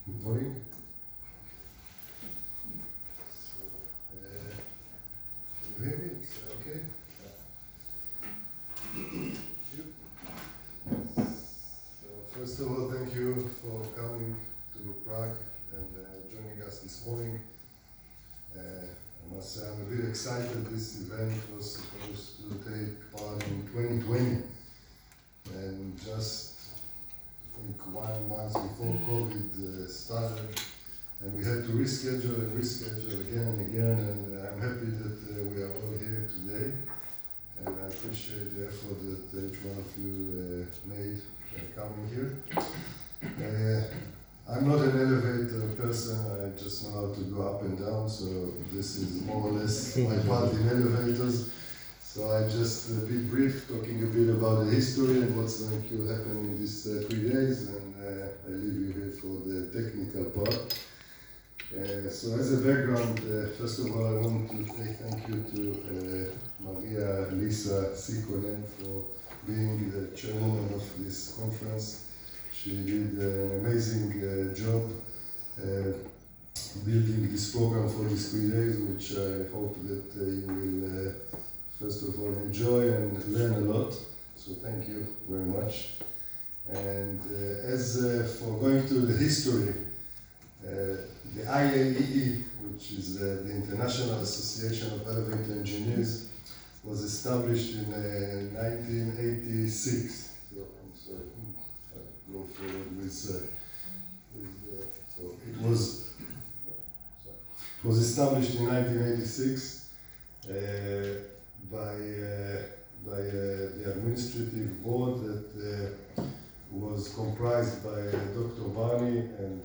Good morning. Can you hear me? Is that okay? So first of all, thank you for coming to Prague and joining us this morning. I must say I'm a bit excited. This event was supposed to take part in 2020, and just I think 1 month before COVID started, and we had to reschedule again and again, and I'm happy that we are all here today, and I appreciate the effort that each one of you made coming here. I'm not an elevator person, I just know how to go up and down, so this is more or less my part in elevators. So I just be brief, talking a bit about the history and what's going to happen in these 3 days, and I leave you here for the technical part. So as a background, first of all, I want to say thank you to Maria Lisa Sikonen for being the chairwoman of this conference. She did an amazing job building this program for these 3 days, which I hope that you will first of all enjoy and learn a lot. So thank you very much. And as for going to the history, the IAEE, which is the International Association of Elevator Engineers, was established in 1986. So I'm sorry, I'll go forward with so it was established in 1986 by the administrative board that was comprised by Dr. Barney and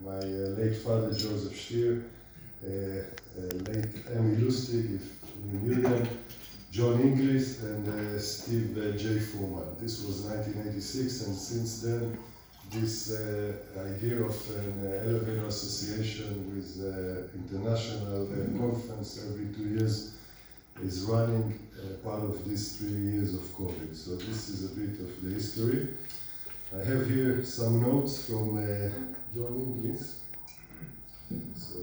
my late father Joseph Stier, late Emmy Lustig, if you knew them, John Inglis, and Steve J. Fuhrman. This was 1986, and since then this idea of an elevator association with international conference every 2 years is running part of these 3 years of COVID. So this is a bit of the history. I have here some notes from John Inglis. So,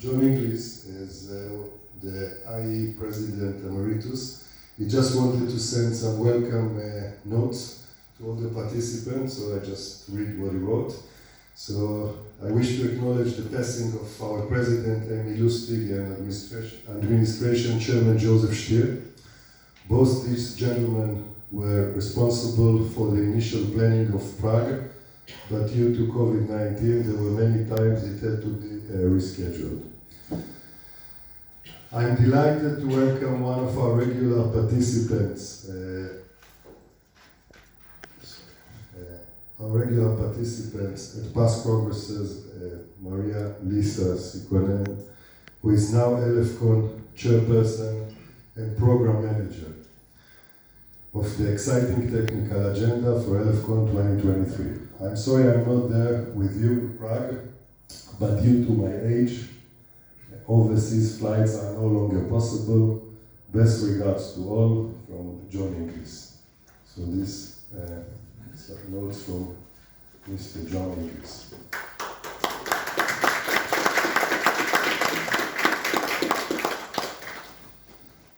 John Inglis is the IE President Emeritus. He just wanted to send some welcome notes to all the participants, so I just read what he wrote. So I wish to acknowledge the passing of our President Emmy Lustig and Administration Chairman Joseph Stier. Both these gentlemen were responsible for the initial planning of Prague, but due to COVID-19, there were many times it had to be rescheduled. I'm delighted to welcome one of our regular participants, at past congresses, Maria Lisa Sikonen, who is now Elevcon chairperson and program manager of the exciting technical agenda for Elevcon 2023. I'm sorry I'm not there with you in Prague, but due to my age, overseas flights are no longer possible. Best regards to all from John Inglis. So this notes from Mr. John Inglis.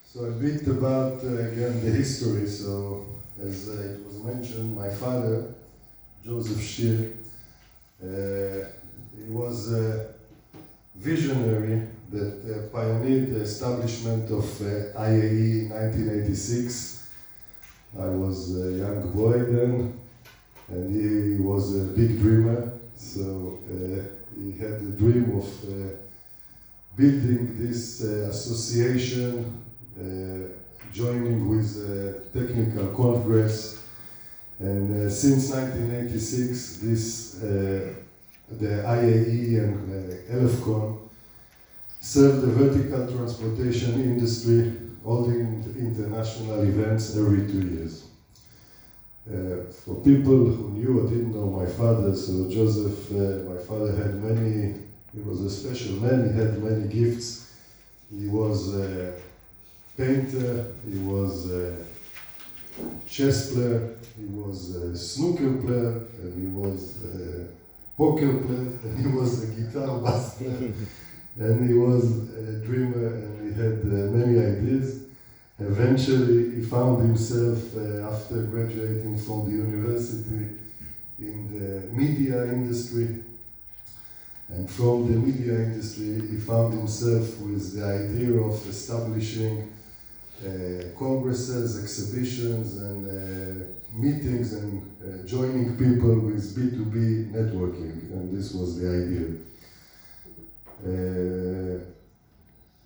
So a bit about, again, the history. So as it was mentioned, my father, Joseph Stier, he was a visionary that pioneered the establishment of IAE in 1986. I was a young boy then, and he was a big dreamer. So he had the dream of building this association, joining with Technical Congress, and since 1986, the IAE and Elevcon serve the vertical transportation industry, holding international events every 2 years. For people who knew or didn't know my father, so Joseph, my father had many, he was a special man, he had many gifts. He was a painter, he was a chess player, he was a snooker player, and he was a poker player, and he was a guitar bass player, and he was a dreamer, and he had many ideas. Eventually, he found himself, after graduating from the university, in the media industry. And from the media industry, he found himself with the idea of establishing congresses, exhibitions, and meetings, and joining people with B2B networking. And this was the idea.